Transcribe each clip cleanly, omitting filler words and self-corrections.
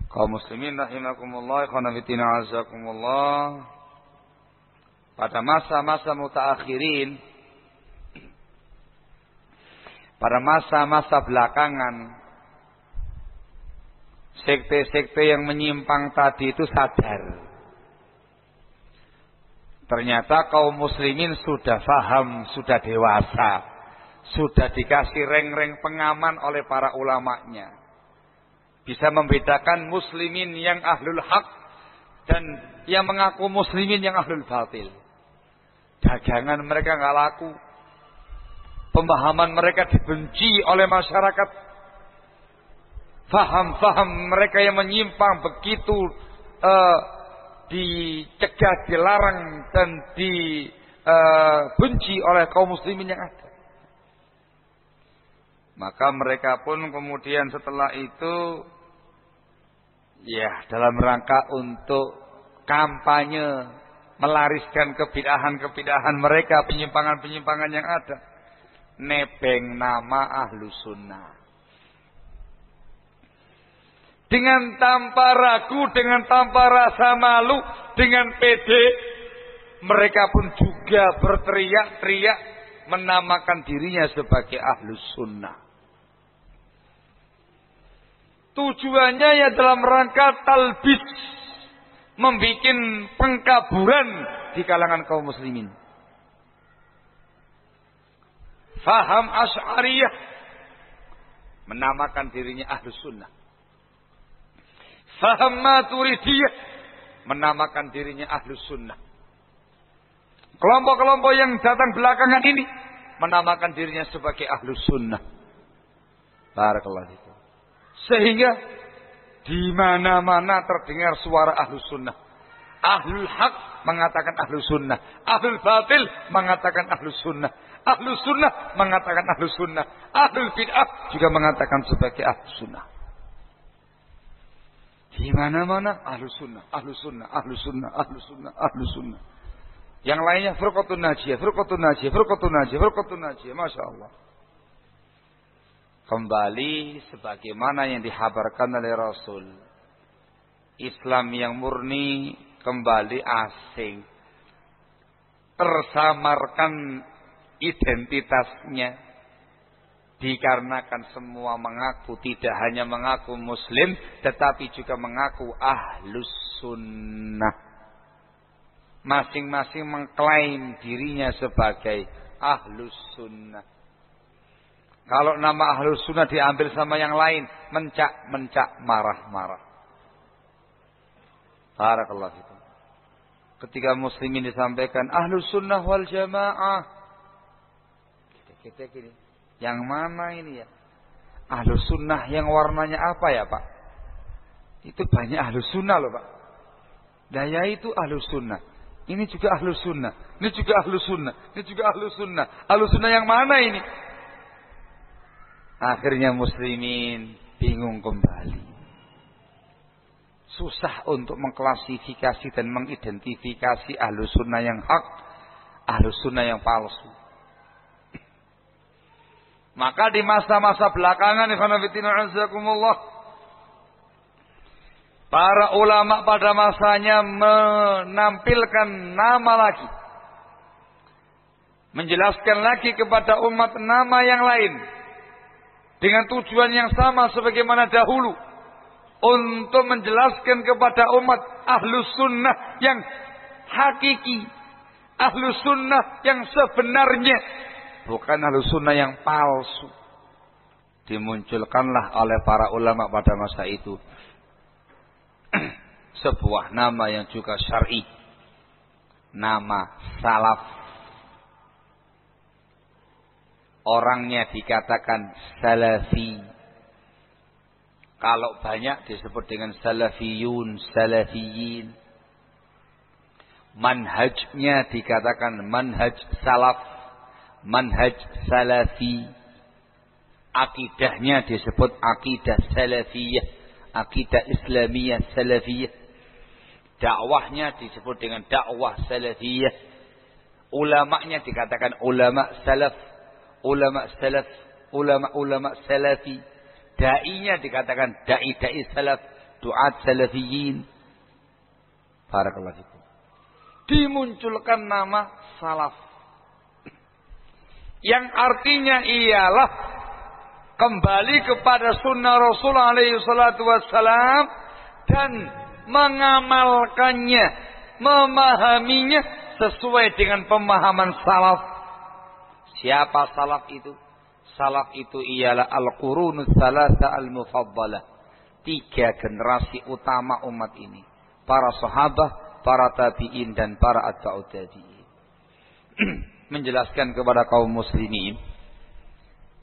Kaum muslimin rahimakumullah, ikhwan fillah azakumullah. Pada masa-masa mutaakhirin, pada masa-masa belakangan, sekte-sekte yang menyimpang tadi itu sadar. Ternyata kaum muslimin sudah faham, sudah dewasa, sudah dikasih reng-reng pengaman oleh para ulamanya. Bisa membedakan muslimin yang ahlul haq dan yang mengaku muslimin yang ahlul batil. Dagangan mereka nggak laku, pemahaman mereka dibenci oleh masyarakat, faham-faham mereka yang menyimpang begitu dicegah, dilarang dan dibenci oleh kaum muslimin yang ada. Maka mereka pun kemudian setelah itu dalam rangka untuk kampanye melariskan kebid'ahan mereka, penyimpangan-penyimpangan yang ada, nebeng nama Ahlus Sunnah. Dengan tanpa ragu, dengan tanpa rasa malu, dengan pede, mereka pun juga berteriak-teriak menamakan dirinya sebagai Ahlus Sunnah. Tujuannya ya dalam rangka talbis, membuat pengkaburan di kalangan kaum muslimin. Faham Asy'ariyah, menamakan dirinya Ahlus Sunnah. Faham Maturidiyah, menamakan dirinya Ahlus Sunnah. Kelompok-kelompok yang datang belakangan ini menamakan dirinya sebagai Ahlus Sunnah. Barakallahu fikum. Sehingga di mana-mana terdengar suara Ahlus Sunnah. Ahlul Haq mengatakan Ahlus Sunnah, Ahlul Batil mengatakan Ahlus Sunnah, Ahlus Sunnah mengatakan Ahlus Sunnah, Ahlul Bid'ah juga mengatakan sebagai Ahlus Sunnah. Di mana-mana Ahlus Sunnah, Ahlus Sunnah, Ahlus Sunnah, Ahlus Sunnah, Ahlus Sunnah. Yang lainnya Firqatun Najiyah, Firqatun Najiyah, Firqatun Najiyah, Firqatun Najiyah. Masya Allah. Kembali sebagaimana yang dihabarkan oleh Rasul, Islam yang murni kembali asing, tersamarkan identitasnya, dikarenakan semua mengaku tidak hanya mengaku muslim, tetapi juga mengaku Ahlus Sunnah. Masing-masing mengklaim dirinya sebagai Ahlus Sunnah. Kalau nama Ahlus Sunnah diambil sama yang lain, mencak-mencak, marah-marah. Barakallahu fikum. Ketika muslimin disampaikan Ahlus Sunnah wal Jamaah, kita gini, yang mana ini ya? Ahlus Sunnah yang warnanya apa ya Pak? Itu banyak Ahlus Sunnah loh Pak. Daya itu Ahlus Sunnah. Ini juga Ahlus Sunnah. Ini juga Ahlus Sunnah. Ini juga Ahlus Sunnah. Ahlus Sunnah yang mana ini? Akhirnya muslimin bingung kembali. Susah untuk mengklasifikasi dan mengidentifikasi Ahlus Sunnah yang hak, Ahlus Sunnah yang palsu. Maka di masa-masa belakangan, para ulama pada masanya menampilkan nama lagi, menjelaskan lagi kepada umat nama yang lain, dengan tujuan yang sama sebagaimana dahulu, untuk menjelaskan kepada umat Ahlus Sunnah yang hakiki, Ahlus Sunnah yang sebenarnya, bukan Ahlus Sunnah yang palsu. Dimunculkanlah oleh para ulama pada masa itu sebuah nama yang juga syar'i, nama salaf. Orangnya dikatakan salafi. Kalau banyak disebut dengan salafiyun, salafiyin. Manhajnya dikatakan manhaj salaf, manhaj salafi. Akidahnya disebut akidah salafiyah, akidah islamiyah salafiyah. Dakwahnya disebut dengan dakwah salafiyah. Ulamanya dikatakan ulama salaf, ulama salaf, ulama-ulama salafi. Da'inya dikatakan da'i salaf, duat salafiyin. Barakallahu fikum. Dimunculkan nama salaf. Yang artinya ialah kembali kepada sunnah Rasul alaihi salatu wassalam dan mengamalkannya, memahaminya sesuai dengan pemahaman salaf. Siapa salaf itu? Salaf itu ialah al-qurunus salasa al-mufaddalah. 3 generasi utama umat ini. Para sahabat, para tabi'in dan para atba'ut tabi'in. Menjelaskan kepada kaum muslimin,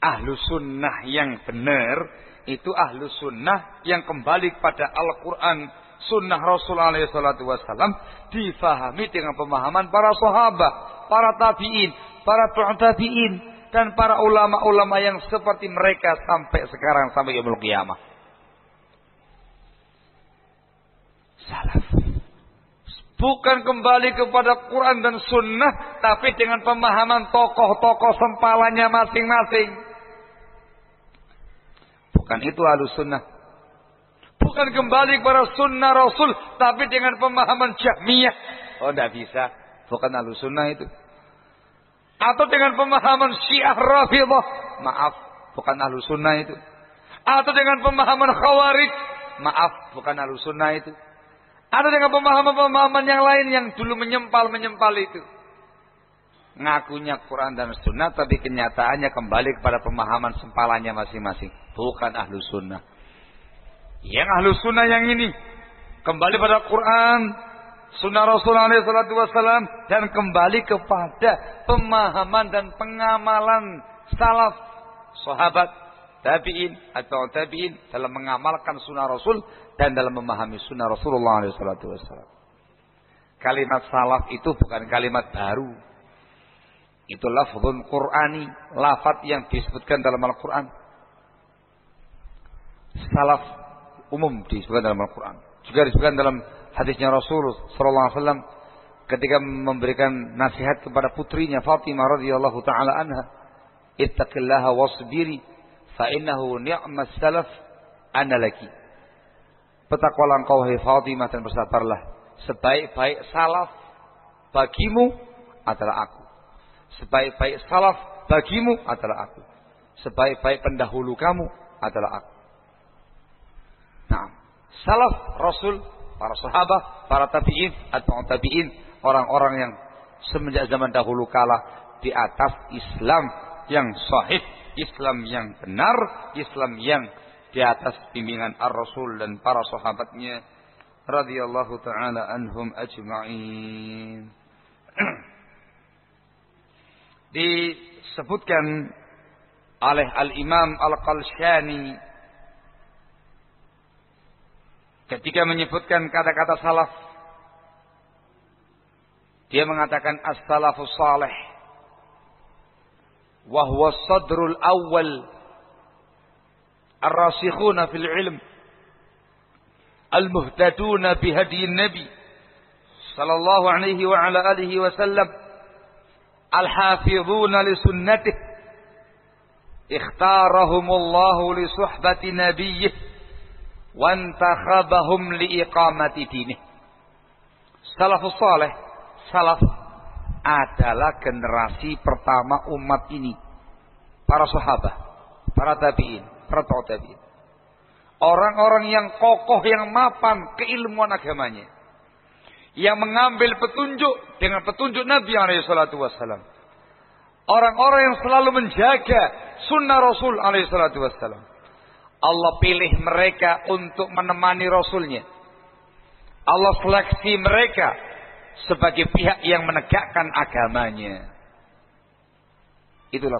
ahlu sunnah yang benar itu ahlu sunnah yang kembali kepada Al-Quran, sunnah Rasul alaihi salatu wassalam, difahami dengan pemahaman para sahabat, para tabi'in, para tabi'in, dan para ulama-ulama yang seperti mereka sampai sekarang, sampai yaumul qiyamah. Salaf. Bukan kembali kepada Quran dan sunnah, tapi dengan pemahaman tokoh-tokoh sempalanya masing-masing. Bukan itu ahlus sunnah. Bukan kembali kepada sunnah Rasul, tapi dengan pemahaman Jahmiyah. Oh, tidak bisa. Bukan ahlus sunnah itu. Atau dengan pemahaman Syiah Rafidhah. Maaf, bukan ahlus sunnah itu. Atau dengan pemahaman Khawarij. Maaf, bukan ahlus sunnah itu. Atau dengan pemahaman-pemahaman yang lain yang dulu menyempal itu. Ngakunya Quran dan sunnah, tapi kenyataannya kembali kepada pemahaman sempalannya masing-masing. Bukan ahlu sunnah. Yang ahlu sunnah yang ini kembali pada Quran, sunnah Rasulullah SAW, dan kembali kepada pemahaman dan pengamalan salaf, sahabat, tabi'in atau tabi'in dalam mengamalkan sunnah Rasul dan dalam memahami sunnah Rasulullah SAW. Kalimat salaf itu bukan kalimat baru. Itu lafzun Qur'ani, lafaz yang disebutkan dalam Al-Quran. Salaf umum disebutkan dalam Al-Quran. Juga disebutkan dalam hadisnya Rasulullah SAW ketika memberikan nasihat kepada putrinya Fatimah radhiyallahu taala anha, ittaqillaha wasbiri fa innahu ni'mas salaf ana laki. Bertakwalah engkau hai Fatimah dan bersabarlah, sebaik-baik salaf bagimu adalah aku. Sebaik-baik salaf bagimu adalah aku. Sebaik-baik pendahulu kamu adalah aku. Nah, salaf Rasul, para sahabat, para tabi'in atau tabi'in, orang-orang yang semenjak zaman dahulu kala di atas Islam yang sahih, Islam yang benar, Islam yang di atas bimbingan Ar-Rasul dan para sahabatnya radhiyallahu taala anhum ajma'in. Disebutkan oleh Al-Imam Al-Qalshani ketika menyebutkan kata-kata salaf, dia mengatakan as-salafus salih wa huwa as-sadrul awwal ar-rasikhuna fil ilm al-muhtaduna bihadi an-nabi sallallahu alaihi wa ala alihi wa sallam al-hafizuna li sunnatih ikhtarahumullahu li suhbati nabiyyih wa antakhabahum li iqamati dinih. Salafus salih, salaf adalah generasi pertama umat ini, para sahabat, para tabi'in, para tabi'in, orang-orang yang kokoh, yang mapan keilmuan agamanya, yang mengambil petunjuk dengan petunjuk Nabi SAW. Orang-orang yang selalu menjaga sunnah Rasul SAW. Allah pilih mereka untuk menemani Rasulnya. Allah seleksi mereka sebagai pihak yang menegakkan agamanya. Itulah